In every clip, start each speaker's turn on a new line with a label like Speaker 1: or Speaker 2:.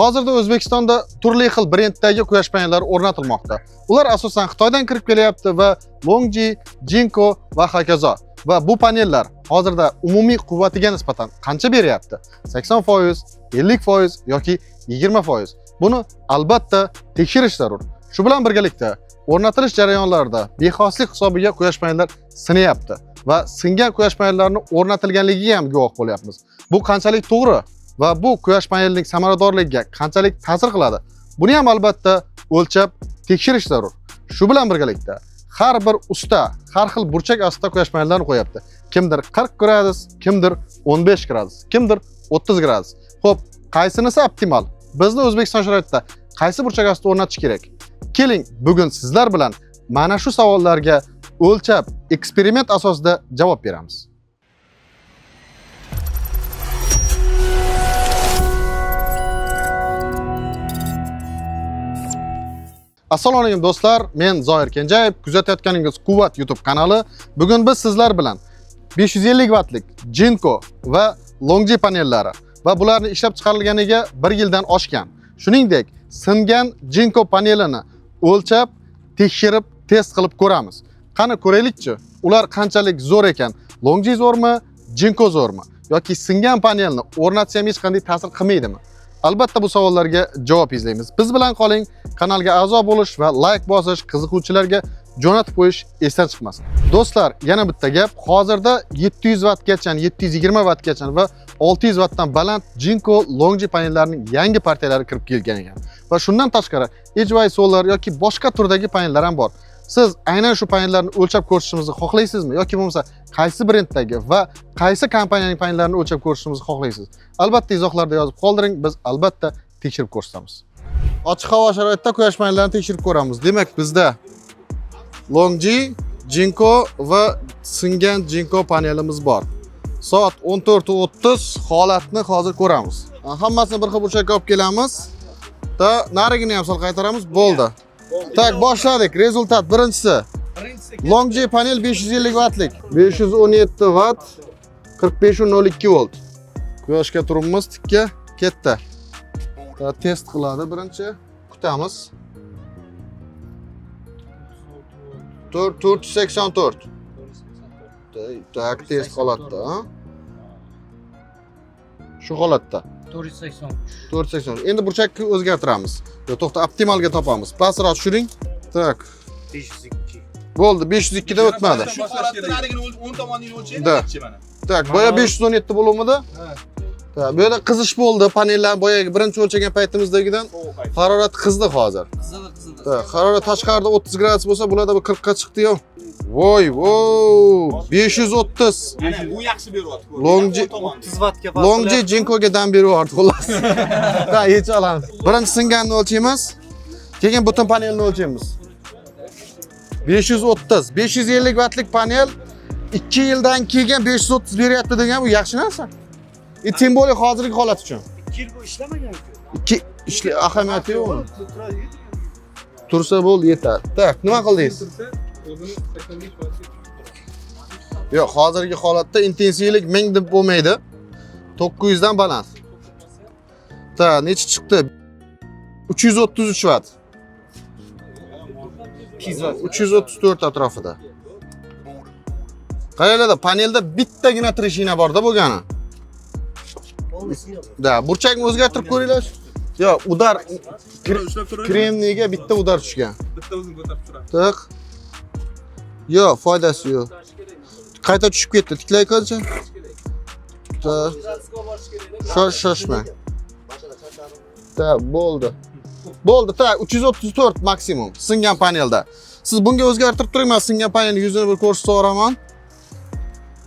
Speaker 1: Hozirda O'zbekistonda turli xil brenddagi quyosh panellari o'rnatilmoqda. Ular asosan Xitoydan kirib kelyapti va Longji, Jinko va hokazo. Va bu panellar hozirda umumiy quvvatiga nisbatan qancha beryapti? 80%, 50% yoki 20%. Buni albatta tekshirish zarur. Shu bilan birgalikda o'rnatilish jarayonlarida bexoslik hisobiga quyosh panellar sinayapti va singan quyosh panellarini o'rnatilganligiga ham guvoh bo'lyapmiz. Bu qanchalik to'g'ri va bu quyosh panelining samaradorligiga qanchalik ta'sir qiladi? Buni ham albatta o'lchab tekshirish zarur. Shu bilan birgalikda har bir usta har xil burchak ostida quyosh panellarini qo'yapti. Kimdir 40 gradus, kimdir 15 gradus, kimdir 30 gradus. Xo'p, qaysinisi optimal? Bizni O'zbekiston sharoitida qaysi burchak ostida o'rnatish kerak? Keling, bugun sizlar bilan mana shu savollarga o'lchab, eksperiment asosida javob beramiz. Assalomu alaykum do'stlar, men Zoir Kenjayev, kuzatayotganingiz Quvvat YouTube kanali. Bugun biz sizlar bilan 550 wattlik Jinko va Longji panellari va bularni ishlab chiqarilganiga 1 yildan oshgan. Shuningdek, singan Jinko panelini o'lchab, tekshirib, test qilib ko'ramiz. Qani ko'raylikchi, ular qanchalik zo'r ekan? Longji zo'rmi, Jinko zo'rmi? Yoki singan panelni o'rnatsa ham hech qanday ta'sir qilmaydimi? Albatta bu savollarga javob izlaymiz. Biz bilan qoling, kanalga a'zo bo'lish va like bosish, qiziquvchilarga jo'natib qo'yish esdan chiqmasin. Do'stlar, yana bitta gap. Hozirda 700 wattgacha, 720 wattgacha va 600 wattdan baland Jinko Longji panellarining yangi partiyalari kirib kelgan ekan. Va shundan tashqari, HY solar yoki boshqa turdagi panellar ham bor. Siz aynan shu panellarni o'lchab ko'rishimizni xohlaysizmi yoki bo'lmasa qaysi brenddagi va qaysi kompaniyaning panellarini o'lchab ko'rishimizni xohlaysiz? Albatta izohlarda yozib qoldiring, biz albatta tekshirib ko'rsatamiz. Ochiq havo sharoitida quyosh panellarini tekshirib ko'ramiz. Demak, bizda Longji, Jinko va singan Jinko panelimiz bor. Soat 14:30 holatni hozir ko'ramiz. Hammasini bir xil burchakka olib kelamiz. Narigini ham sal qaytaramiz, bo'ldi. Tak, boshladik. Rezultat birinchisi. Longji panel 550 wattlik. 517 watt, 45.02 volt. Quyoshga turibmiz, tikka ketdi. Test qiladi birinchi. Kutamiz. 484. Tak, test holatda, ha? Shu holatda. 480. Endi burchakni o'zgartiramiz. Yo, to'xta, optimalga topamiz. Pastroq tushiring. Tak.
Speaker 2: 502.
Speaker 1: Bo'ldi, 502 da o'tmadi.
Speaker 2: Shu holatda narigini 10 tomonini o'lchaydi, mana.
Speaker 1: Tak, boya 517 bo'luvmidi? Ha. Bu yerda qizish bo'ldi. Panellar boyagi birinchi o'lchagan paytimizdagidan harorat qizdi hozir.
Speaker 2: Qizidi.
Speaker 1: Tak, harorat tashqarida 30 gradus bo'lsa, bularda bu 40 ga chiqdi-yu. Voy, voy, 530.
Speaker 2: Mana bu yaxshi beryapti.
Speaker 1: Longji
Speaker 2: 30 wattga bas.
Speaker 1: Longji Jinkoga dam beryapti, xullas. Ha, yech olamiz. Birinchi singanni o'lchaymiz. Keyin butun panelni o'lchaymiz. 530, 550 wattlik panel 2 yildan keyin 530 beryapti degan bu yaxshi narsa. Tim bo'li hozirgi holat uchun.
Speaker 2: 2 yil bu ishlamagan-ku.
Speaker 1: 2 ishli ahamiyati yo'q. Tursa bo'ldi, yetar. Tak, nima qildingiz? Yo'q, hozirgi holatda intensivlik 1000 deb bo'lmaydi. 900 dan baland. Ta, necha chiqdi? 333 watt. 334 atrofida. Qaranglar, panelda bittagina treshina bor-da bo'lgani. Da, burchakni o'zgartirib ko'ringlar. Yo'q, udar kremniga bitta udar tushgan.
Speaker 2: Bitta o'zini ko'tarib turadi.
Speaker 1: Tak. Yo'q, foydasi yo'q. Qayta tushib ketdi. Tiklay qolcha. Shoshmang. Ta, bo'ldi. Bo'ldi, ta 334 maksimum singan panelda. Siz bunga o'zgartirib turing, men singan panelning yuzini bir ko'rsatib so'raman.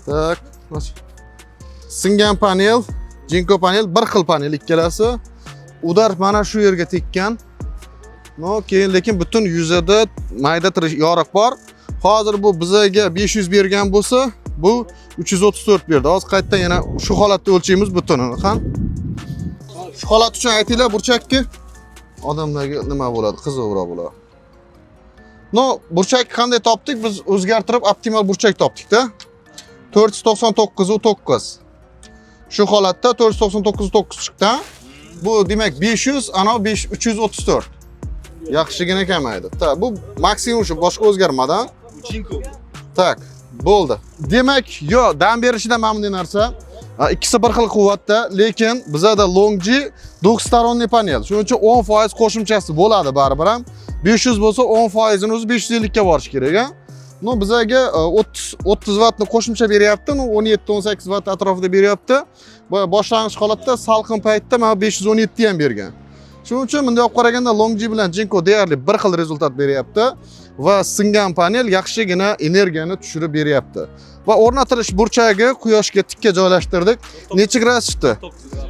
Speaker 1: Tak. Singan panel, Jinko panel bir xil panel ikkalasi. Udar mana shu yerga tekkan. No, keyin lekin butun yuzida mayda yoriq bor. Hozir bu bizaga 500 bergan bo'lsa, bu 334 berdi. Hozir qaytadan yana shu holatda o'lchaymiz butunini. Qan? Shu holat uchun aytinglar burchakni. Odamlarga nima bo'ladi? Qiziqroq bo'ladi. No, burchak qanday topdik? Biz o'zgartirib optimal burchak topdik-da. 499 u 9. Shu holatda 499 9 chiqdi. Bu demak 500, ana 334. Yaxshigina kamaydi. Ta, bu maksimum shu, boshqa o'zgarmadi.
Speaker 2: Jinko.
Speaker 1: Tak, bo'ldi. Demak, yo, dam berishidan mamnun narsa. İkisi bir xil quvvatda, lekin bizada Longji 2 panel. Shuning uchun 10% qo'shimchasi bo'ladi baribir ham. 500 bo'lsa 10%ni o'zi 550 ga borish kerak, ha. No, bizaga 30 wattni qo'shimcha beryapti, 17-18 watt atrofida beryapti. Boshlang'ich holatda salqin paytda mana 517 ham bergan. Shuning uchun bunday olib qaraganda Longji bilan Jinko deyarli bir xil rezultat beryapti va singan panel yaxshigina energiyani tushirib beryapti. Va o'rnatilish burchagi quyoshga tikka joylashtirdik. Necha gradus chiqdi?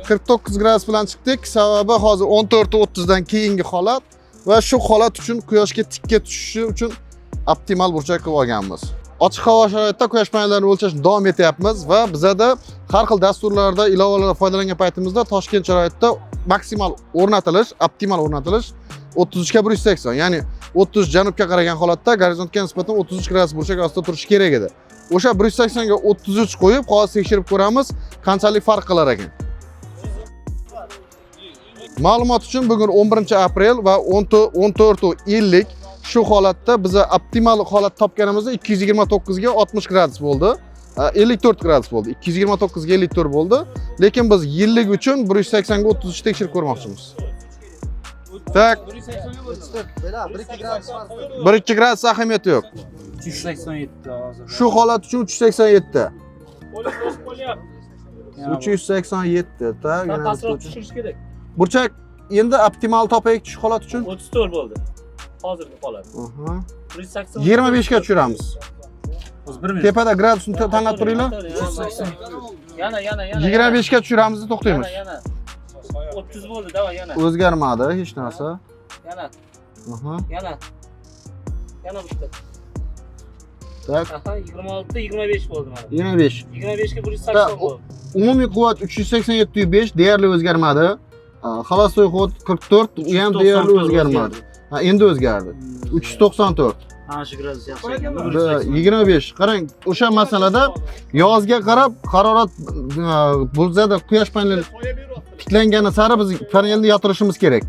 Speaker 1: 49 gradus bilan chiqdik. Sababi hozir 14:30 dan keyingi holat va shu holat uchun quyoshga tikka tushishi uchun optimal burchak qilib olganmiz. Ochiq havo sharoitida quyosh panellarini o'lchashni davom etyapmiz va bizada har xil dasturlarda ilovalardan foydalangan paytimizda Toshkent sharoitida maksimal o'rnatilish, optimal o'rnatilish 33 ga 180, ya'ni 30 janubga qaragan holatda gorizontga nisbatan 33 gradus burchak ostida turishi kerak edi. O'sha 180 ga 33 qo'yib, hozir tekshirib ko'ramiz, qanchalik farq qilar ekan. Ma'lumot uchun bugun 11-aprel va 14:50 shu holatda biza optimal holat topganimizda 229 ga 60 gradus bo'ldi. 54 gradus bo'ldi. 229 ga 54 bo'ldi. Lekin biz yillik uchun 180 ga 33 tekshirib ko'rmoqchimiz. Tak. 1-2 gradus farq. 1-2 gradus ahamiyati yo'q.
Speaker 2: 387 hozir.
Speaker 1: Shu holat uchun 387. 387 ta, yana
Speaker 3: pastroq tushirish kerak.
Speaker 1: burchak endi optimal topaylik shu holat uchun
Speaker 3: 34 bo'ldi. Hozirgi holat. 180.
Speaker 1: 25 ga tushiramiz.
Speaker 3: O'z 1 minut.
Speaker 1: Tepada gradusni tanlab turinglar.
Speaker 3: 180. Yana.
Speaker 1: 25 ga tushiramiz, to'xtaymiz.
Speaker 3: Yana. 30 bo'ldi, dava yana.
Speaker 1: O'zgarmadi hech narsa.
Speaker 3: Yana.
Speaker 1: Aha.
Speaker 3: Yana bitta.
Speaker 1: Tak.
Speaker 3: Aha, 26 25 bo'ldi mana.
Speaker 1: 25.
Speaker 3: 25 ga 180 bo'ldi.
Speaker 1: Umumiy quvvat 387.5 deyarli o'zgarmadi. Xolostoy quvvat 44, u ham deyarli o'zgarmadi. Ha, endi o'zgardi. 394.
Speaker 3: Ana shu gradus yaxshi ekan.
Speaker 1: 25. Qarang, o'sha masalada yozga qarab harorat bo'lsa-da quyosh paneli tiklangani sari biz panelni yotirishimiz kerak.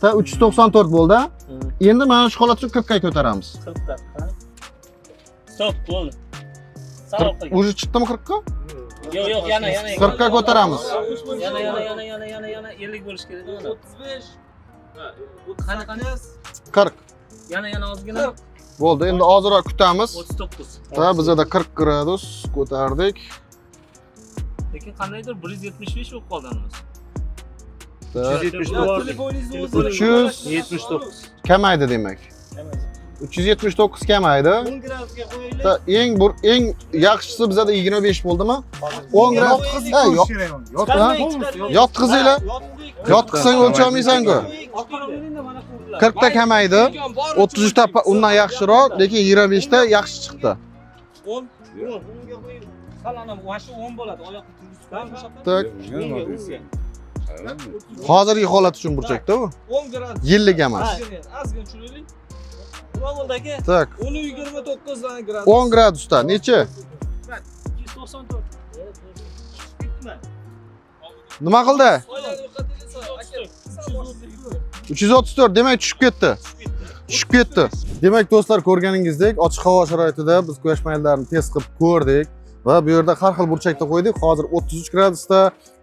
Speaker 1: Ta 394 bo'ldi. Endi mana shu holat uchun 40 ga ko'taramiz.
Speaker 3: 40 ta. Stop, bo'ldi. Sal qo'y.
Speaker 1: Уже chiqdimi 40 ga?
Speaker 3: Yo'q, yana.
Speaker 1: 40 ga ko'taramiz.
Speaker 3: Yana 50 bo'lish kerak mana. 35. Qanaqa?
Speaker 1: 40.
Speaker 3: Yana ozgina.
Speaker 1: Bo'ldi, endi ozroq kutamiz.
Speaker 3: 39.
Speaker 1: Ta bizada 40 gradus ko'tardik.
Speaker 3: Lekin qandaydir 175 bo'lib qolganmiz.
Speaker 1: 379 kamaydi demak. 379 kamaydi.
Speaker 3: 10 gradusga qo'yaylik.
Speaker 1: Eng yaxshisi bizada 25 bo'ldimi? 10 gradus. Yotqizinglar. Yotqizsang o'lcholmaysan-ku. 40 ta kamaydi. 33 ta undan yaxshiroq, lekin 25 ta yaxshi chiqdi.
Speaker 3: 10. Yo'q, bunga qo'yib. Salana mana shu 10 bo'ladi. Oyoqni turgizib.
Speaker 1: Tak. Hozirgi holat uchun burchakda u.
Speaker 3: 10 gradus.
Speaker 1: Yillik emas.
Speaker 3: Ozgina tushiraylik. Nima bo'ldiki?
Speaker 1: Tak.
Speaker 3: 29 gradus.
Speaker 1: 10 gradusda necha?
Speaker 3: 294.
Speaker 1: Nima qildi? 334 demak tushib ketdi. Demak do'stlar, ko'rganingizdek, ochiq havo sharoitida biz quyosh panellarini test qilib ko'rdik va bu yerda har xil burchakda qo'ydik. Hozir 33 gradusda,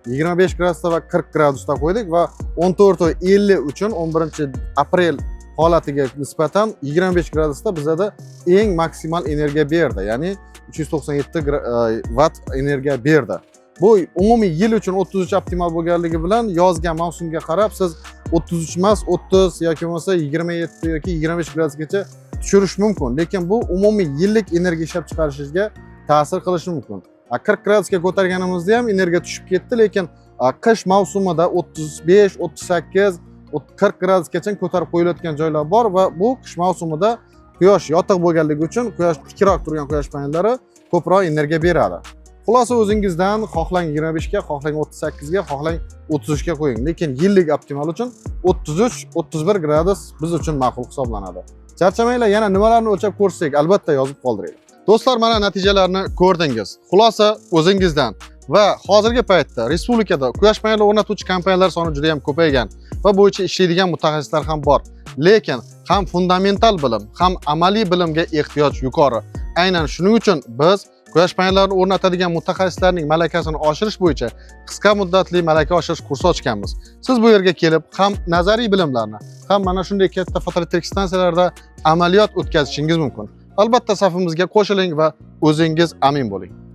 Speaker 1: 25 gradusda va 40 gradusda qo'ydik va 14:50 uchun 11-aprel holatiga nisbatan 25 gradusda bizada eng maksimal energiya berdi. Ya'ni 397 watt energiya berdi. Bu umumiy yil uchun 33 optimal bo'lganligi bilan yozga mavsumga qarab siz 33 emas 30 yoki bo'lmasa 27 yoki 25 gradusgacha tushirish mumkin. Lekin bu umumiy yillik energiya ishlab chiqarishingizga ta'sir qilishi mumkin. 40 gradusga ko'targanimizda ham energiya tushib ketdi, lekin qish mavsumida 35, 38, 40 gradusgacha ko'tarib qo'yilayotgan joylar bor va bu qish mavsumida quyosh yotiq bo'lganligi uchun quyosh tikroq turgan quyosh panellari ko'proq energiya beradi. Xulosa o'zingizdan, xohlang 25 ga, xohlang 38 ga, xohlang 33 ga qo'ying. Lekin yillik optimal uchun 33-31 gradus biz uchun ma'qul hisoblanadi. Charchamanglar, yana nimalarni o'lchab ko'rsak, albatta yozib qoldiringlar. Do'stlar, mana natijalarni ko'rdingiz. Xulosa o'zingizdan. va hozirgi paytda respublikada quyosh paneli o'rnatuvchi kompaniyalar soni juda ham ko'paygan va bo'yicha ishlaydigan mutaxassislar ham bor. Lekin ham fundamental bilim, ham amaliy bilimga ehtiyoj yuqori. Aynan shuning uchun biz quyosh panellarini o'rnatadigan mutaxassislarning malakasini oshirish bo'yicha qisqa muddatli malaka oshirish kursi ochganmiz. Siz bu yerga kelib, ham nazariy bilimlarni, ham mana shunday katta fotoelektrik stansiyalarda amaliyot o'tkazishingiz mumkin. Albatta safimizga qo'shiling va o'zingiz amin bo'ling.